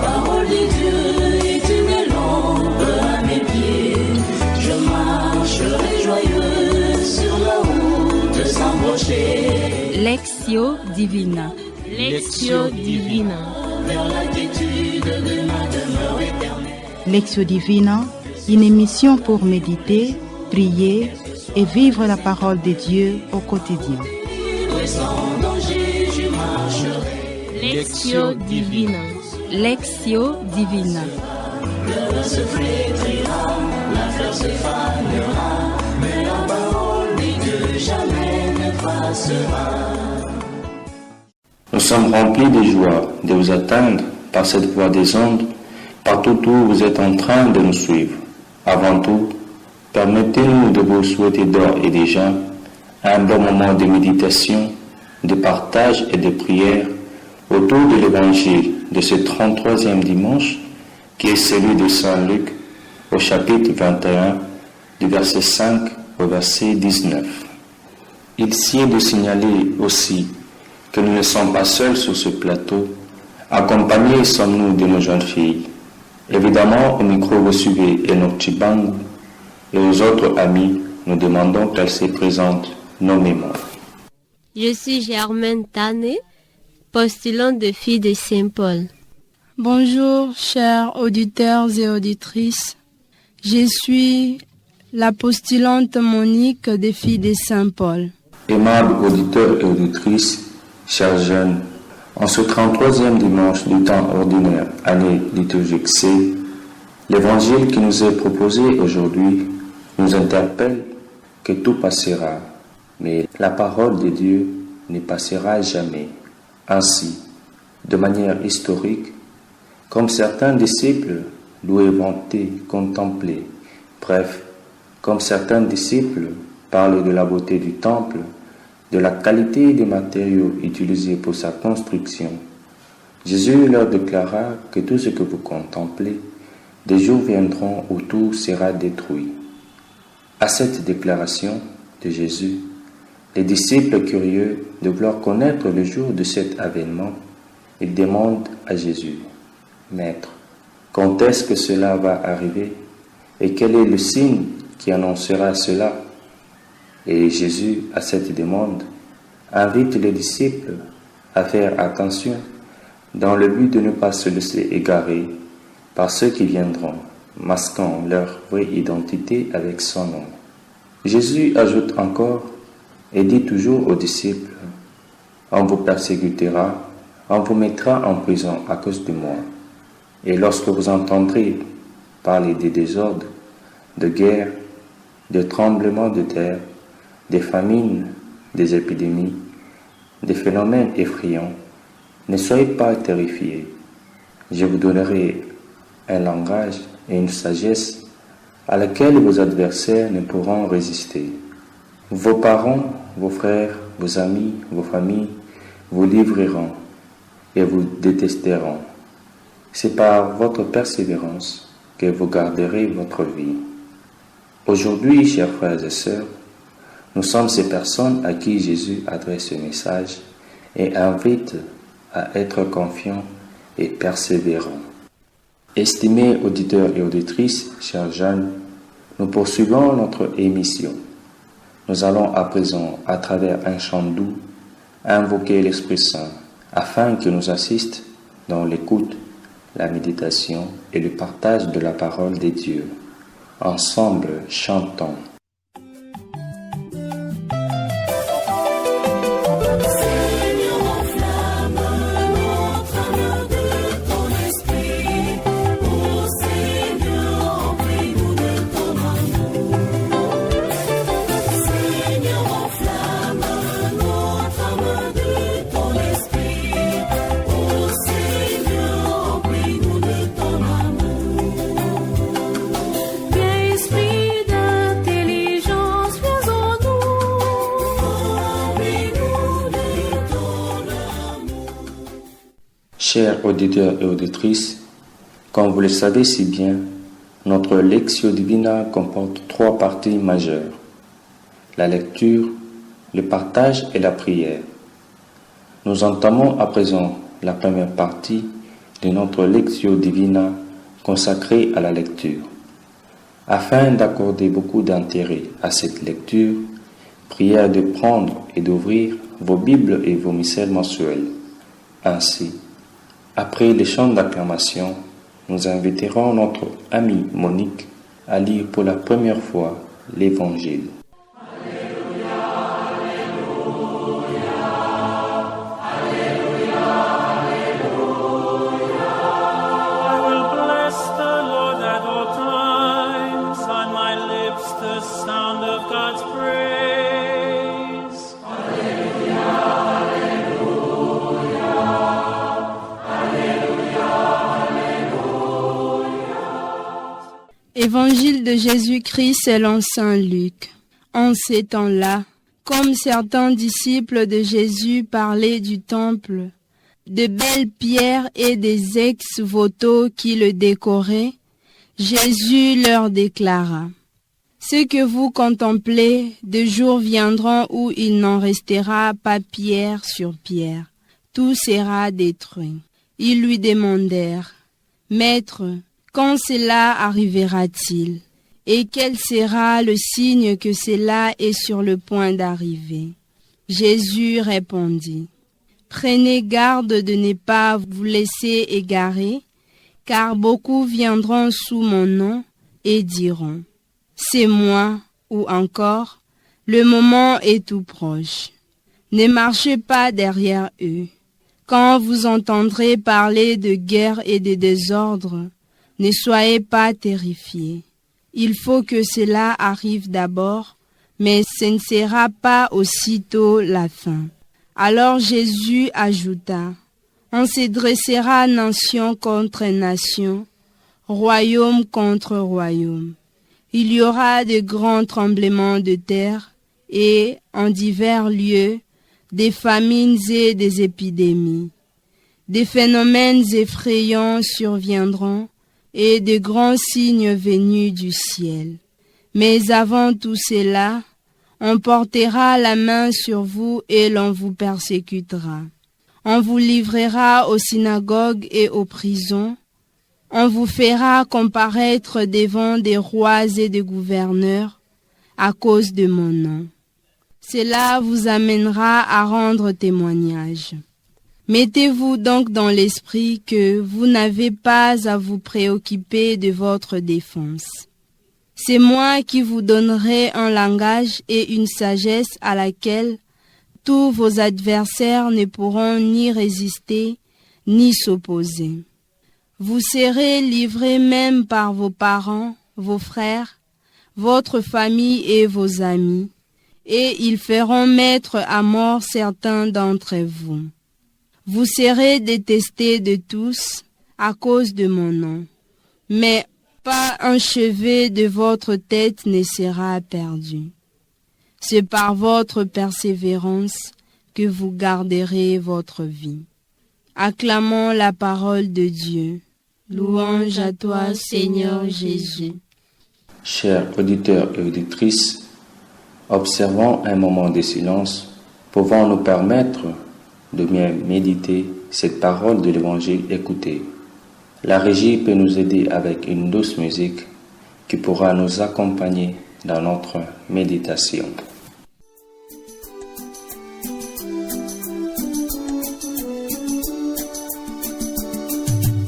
Parole de Dieu est une lampe à mes pieds. Je marcherai joyeux sur la route sans broncher. Lectio Divina. Lectio Divina. Vers la quiétude de ma demeure éternelle. Lectio Divina, une émission pour méditer, prier et vivre la parole de Dieu au quotidien. Sans danger, je marcherai. Lectio Divina. Lectio Divina. Le vent se flétrira, la fleur se fanera, mais la parole de Dieu jamais ne passera. Nous sommes remplis de joie de vous atteindre par cette voie des ondes, partout où vous êtes en train de nous suivre. Avant tout, permettez-nous de vous souhaiter d'ores et déjà un bon moment de méditation, de partage et de prière autour de l'évangile de ce 33e dimanche qui est celui de Saint Luc au chapitre 21 du verset 5 au verset 19. Il sied de signaler aussi que nous ne sommes pas seuls sur ce plateau, accompagnés sommes-nous de nos jeunes filles. Évidemment, au micro, vous suivez Enoch Chibangu et aux autres amis, nous demandons qu'elles se présentent nommément. Je suis Germaine Tané, postulante de Filles de Saint-Paul. Bonjour, chers auditeurs et auditrices. Je suis la postulante Monique des Filles de Saint-Paul. Aimables auditeurs et auditrices, chers jeunes, en ce 33e dimanche du temps ordinaire, année liturgique C, l'évangile qui nous est proposé aujourd'hui nous interpelle que tout passera, mais la parole de Dieu ne passera jamais. Ainsi, de manière historique, comme certains disciples louaient, vantaient, contemplaient, bref, comme certains disciples parlent de la beauté du temple, de la qualité des matériaux utilisés pour sa construction, Jésus leur déclara que tout ce que vous contemplez, des jours viendront où tout sera détruit. À cette déclaration de Jésus, les disciples curieux de vouloir connaître le jour de cet avènement, ils demandent à Jésus, « Maître, quand est-ce que cela va arriver et quel est le signe qui annoncera cela ?» Et Jésus, à cette demande, invite les disciples à faire attention dans le but de ne pas se laisser égarer par ceux qui viendront, masquant leur vraie identité avec son nom. Jésus ajoute encore et dit toujours aux disciples, « On vous persécutera, on vous mettra en prison à cause de moi. Et lorsque vous entendrez parler des désordres, de guerres, de tremblements de terre, des famines, des épidémies, des phénomènes effrayants, ne soyez pas terrifiés. Je vous donnerai un langage et une sagesse à laquelle vos adversaires ne pourront résister. Vos parents, vos frères, vos amis, vos familles vous livreront et vous détesteront. C'est par votre persévérance que vous garderez votre vie. » Aujourd'hui, chers frères et sœurs, nous sommes ces personnes à qui Jésus adresse ce message et invite à être confiants et persévérants. Estimés auditeurs et auditrices, chers jeunes, nous poursuivons notre émission. Nous allons à présent, à travers un chant doux, invoquer l'Esprit Saint afin qu'il nous assiste dans l'écoute, la méditation et le partage de la parole de Dieu. Ensemble, chantons. Chers auditeurs et auditrices, comme vous le savez si bien, notre Lectio Divina comporte 3 parties majeures: la lecture, le partage et la prière. Nous entamons à présent la première partie de notre Lectio Divina consacrée à la lecture. Afin d'accorder beaucoup d'intérêt à cette lecture, prière de prendre et d'ouvrir vos Bibles et vos missels mensuels. Ainsi, après les chants d'acclamation, nous inviterons notre amie Monique à lire pour la première fois l'Évangile. Évangile de Jésus-Christ selon saint Luc. En ces temps-là, comme certains disciples de Jésus parlaient du temple, de belles pierres et des ex-voto qui le décoraient, Jésus leur déclara: ce que vous contemplez, de jours viendront où il n'en restera pas pierre sur pierre, tout sera détruit. Ils lui demandèrent: Maître, quand cela arrivera-t-il? Et quel sera le signe que cela est sur le point d'arriver? Jésus répondit: Prenez garde de ne pas vous laisser égarer, car beaucoup viendront sous mon nom et diront: c'est moi, ou encore: le moment est tout proche. Ne marchez pas derrière eux. Quand vous entendrez parler de guerre et de désordre, ne soyez pas terrifiés. Il faut que cela arrive d'abord, mais ce ne sera pas aussitôt la fin. Alors Jésus ajouta: on se dressera nation contre nation, royaume contre royaume. Il y aura de grands tremblements de terre et, en divers lieux, des famines et des épidémies. Des phénomènes effrayants surviendront et de grands signes venus du ciel. Mais avant tout cela, on portera la main sur vous et l'on vous persécutera. On vous livrera aux synagogues et aux prisons. On vous fera comparaître devant des rois et des gouverneurs à cause de mon nom. Cela vous amènera à rendre témoignage. Mettez-vous donc dans l'esprit que vous n'avez pas à vous préoccuper de votre défense. C'est moi qui vous donnerai un langage et une sagesse à laquelle tous vos adversaires ne pourront ni résister ni s'opposer. Vous serez livrés même par vos parents, vos frères, votre famille et vos amis, et ils feront mettre à mort certains d'entre vous. Vous serez détestés de tous à cause de mon nom, mais pas un cheveu de votre tête ne sera perdu. C'est par votre persévérance que vous garderez votre vie. Acclamons la parole de Dieu. Louange à toi, Seigneur Jésus. Chers auditeurs et auditrices, observons un moment de silence pouvant nous permettre de bien méditer cette parole de l'Évangile écoutée. La régie peut nous aider avec une douce musique qui pourra nous accompagner dans notre méditation.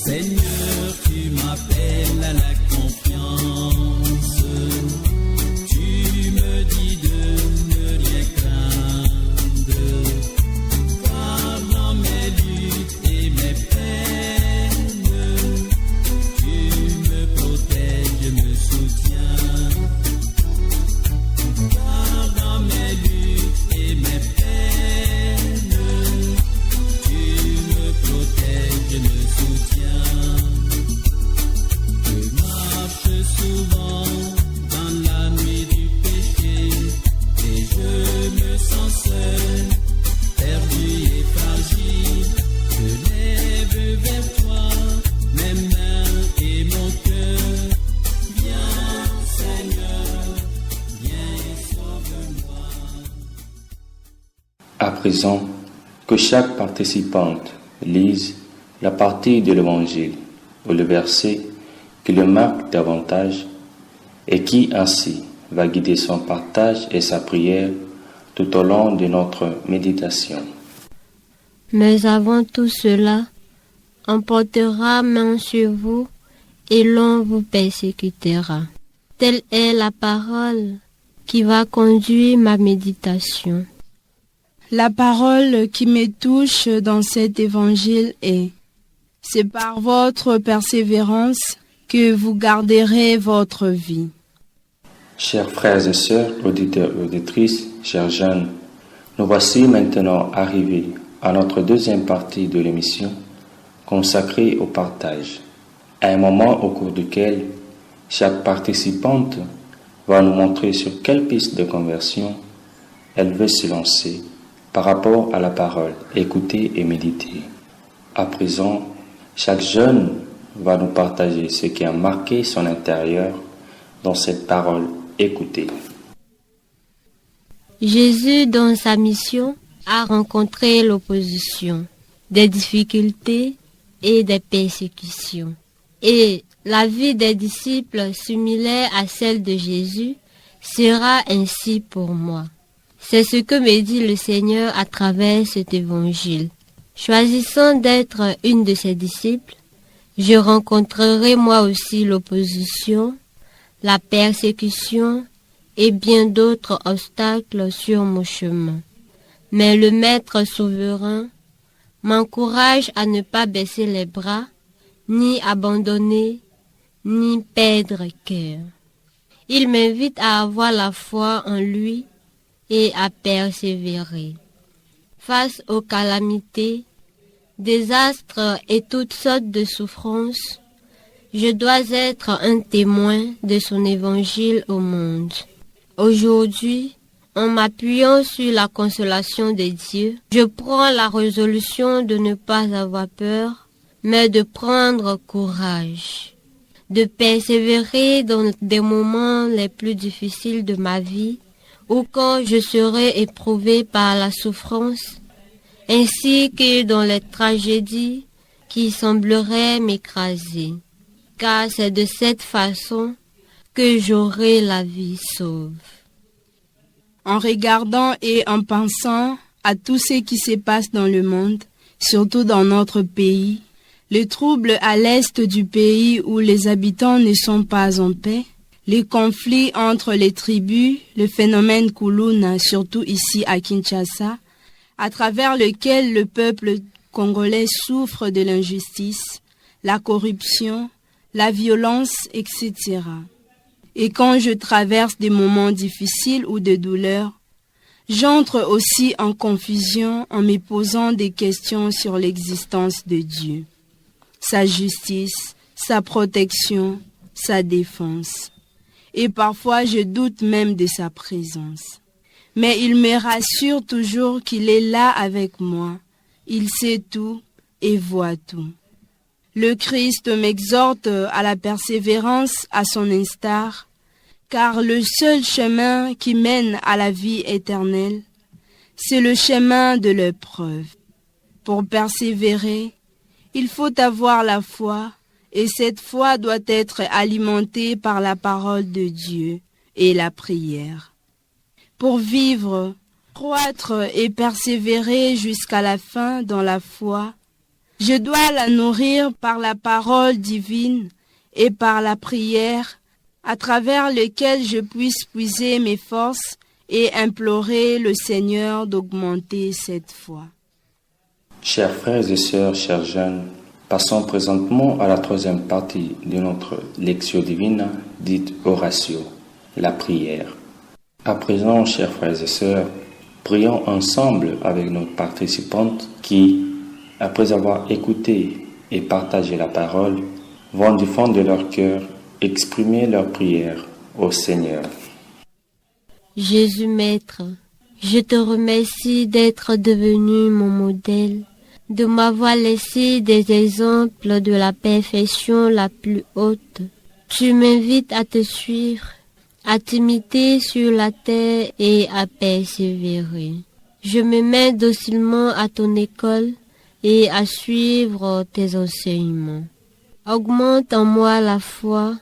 Seigneur, tu m'appelles à la confiance. Tu me dis de ne rien craindre. Car dans mes luttes et mes peines, tu me protèges, me soutiens. Car dans mes luttes et mes peines, tu me protèges, me soutiens. Je marche souvent dans la nuit du péché et je me sens seul, perdu et fragile. Je lève vers toi mes mains et mon cœur. Viens, Seigneur, viens et sauve-moi. À présent, que chaque participante lise la partie de l'Évangile ou le verset qui le marque davantage et qui ainsi va guider son partage et sa prière tout au long de notre méditation. Mais avant tout cela, on portera main sur vous et l'on vous persécutera. Telle est la parole qui va conduire ma méditation. La parole qui me touche dans cet évangile est: c'est par votre persévérance que vous garderez votre vie. Chers frères et sœurs, auditeurs et auditrices, chers jeunes, nous voici maintenant arrivés à notre deuxième partie de l'émission consacrée au partage, à un moment au cours duquel chaque participante va nous montrer sur quelle piste de conversion elle veut se lancer par rapport à la parole, écouter et méditer. À présent, chaque jeune va nous partager ce qui a marqué son intérieur dans cette parole écoutée. Jésus, dans sa mission, a rencontré l'opposition, des difficultés et des persécutions. Et la vie des disciples similaire à celle de Jésus sera ainsi pour moi. C'est ce que me dit le Seigneur à travers cet évangile. Choisissant d'être une de ses disciples, je rencontrerai moi aussi l'opposition, la persécution et bien d'autres obstacles sur mon chemin. Mais le Maître souverain m'encourage à ne pas baisser les bras, ni abandonner, ni perdre cœur. Il m'invite à avoir la foi en lui et à persévérer. Face aux calamités, désastres et toutes sortes de souffrances, je dois être un témoin de son évangile au monde. Aujourd'hui, en m'appuyant sur la consolation de Dieu, je prends la résolution de ne pas avoir peur, mais de prendre courage, de persévérer dans des moments les plus difficiles de ma vie, ou quand je serai éprouvé par la souffrance, ainsi que dans les tragédies qui sembleraient m'écraser, car c'est de cette façon que j'aurai la vie sauve. En regardant et en pensant à tout ce qui se passe dans le monde, surtout dans notre pays, le trouble à l'est du pays où les habitants ne sont pas en paix, les conflits entre les tribus, le phénomène Kuluna, surtout ici à Kinshasa, à travers lequel le peuple congolais souffre de l'injustice, la corruption, la violence, etc. Et quand je traverse des moments difficiles ou de douleur, j'entre aussi en confusion en me posant des questions sur l'existence de Dieu, sa justice, sa protection, sa défense. Et parfois je doute même de sa présence. Mais il me rassure toujours qu'il est là avec moi. Il sait tout et voit tout. Le Christ m'exhorte à la persévérance à son instar, car le seul chemin qui mène à la vie éternelle, c'est le chemin de l'épreuve. Pour persévérer, il faut avoir la foi, et cette foi doit être alimentée par la parole de Dieu et la prière. Pour vivre, croître et persévérer jusqu'à la fin dans la foi, je dois la nourrir par la parole divine et par la prière, à travers lequel je puisse puiser mes forces et implorer le Seigneur d'augmenter cette foi. Chers frères et sœurs, chers jeunes, passons présentement à la troisième partie de notre Lectio Divina, dite Oratio, la prière. À présent, chers frères et sœurs, prions ensemble avec nos participantes qui, après avoir écouté et partagé la parole, vont du fond de leur cœur exprimer leur prière au Seigneur. Jésus Maître, je te remercie d'être devenu mon modèle, de m'avoir laissé des exemples de la perfection la plus haute. Tu m'invites à te suivre, à t'imiter sur la terre et à persévérer. Je me mets docilement à ton école et à suivre tes enseignements. Augmente en moi la foi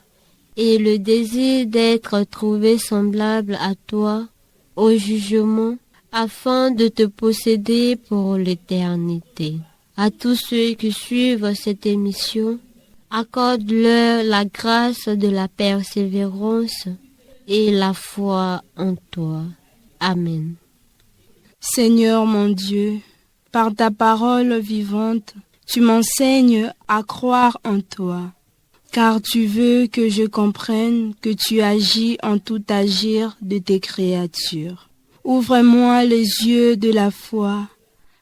et le désir d'être trouvé semblable à toi au jugement, afin de te posséder pour l'éternité. À tous ceux qui suivent cette émission, accorde-leur la grâce de la persévérance et la foi en toi. Amen. Seigneur mon Dieu, par ta parole vivante, tu m'enseignes à croire en toi, car tu veux que je comprenne que tu agis en tout agir de tes créatures. Ouvre-moi les yeux de la foi,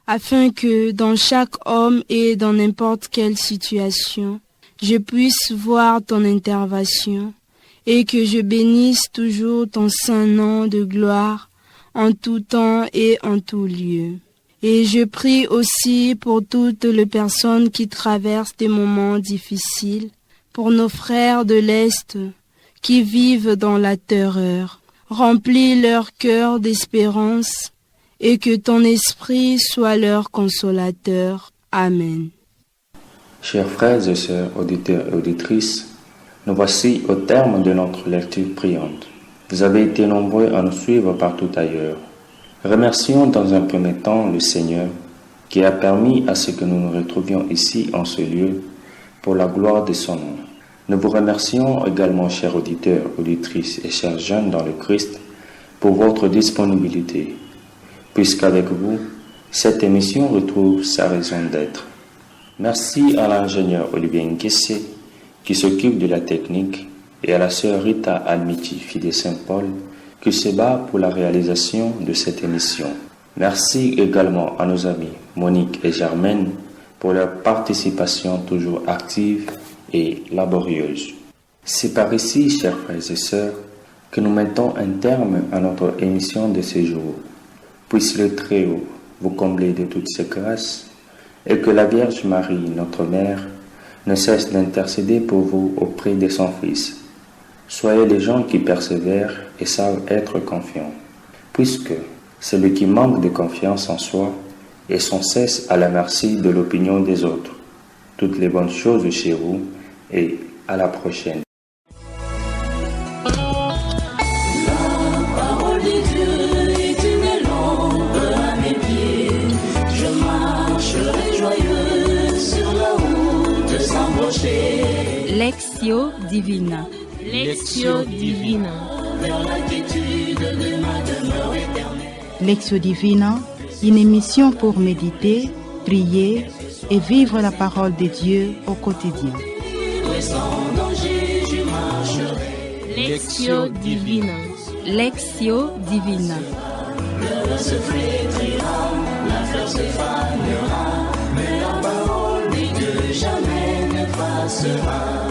afin que dans chaque homme et dans n'importe quelle situation, je puisse voir ton intervention et que je bénisse toujours ton saint nom de gloire en tout temps et en tout lieu. Et je prie aussi pour toutes les personnes qui traversent des moments difficiles, pour nos frères de l'Est qui vivent dans la terreur. Remplis leur cœur d'espérance et que ton esprit soit leur consolateur. Amen. Chers frères et sœurs, auditeurs et auditrices, nous voici au terme de notre lecture priante. Vous avez été nombreux à nous suivre partout ailleurs. Remercions dans un premier temps le Seigneur qui a permis à ce que nous nous retrouvions ici en ce lieu pour la gloire de son nom. Nous vous remercions également, chers auditeurs, auditrices et chers jeunes dans le Christ, pour votre disponibilité, puisqu'avec vous, cette émission retrouve sa raison d'être. Merci à l'ingénieur Olivier Nkessé, qui s'occupe de la technique, et à la sœur Rita Almiti, fille de Saint-Paul, qui se bat pour la réalisation de cette émission. Merci également à nos amis Monique et Germaine pour leur participation toujours active et laborieuse. C'est par ici, chers frères et sœurs, que nous mettons un terme à notre émission de ce jour. Puisse le Très-Haut vous combler de toutes ses grâces et que la Vierge Marie, notre Mère, ne cesse d'intercéder pour vous auprès de son Fils. Soyez les gens qui persévèrent et savent être confiants, puisque celui qui manque de confiance en soi est sans cesse à la merci de l'opinion des autres. Toutes les bonnes choses chez vous et à la prochaine. La parole de Dieu est une lampe à mes pieds. Je marcherai joyeux sur la route sans rocher. Lectio Divina. Lectio Divina. Vers la quiétude de ma demeure éternelle. Lectio Divina, une émission pour méditer, prier et vivre la parole de Dieu au quotidien. Sans danger, je marcherai. Lectio Divina. Lectio Divina. Le vent se flétrira, la fleur se fanera, mais la parole de Dieu jamais ne passera.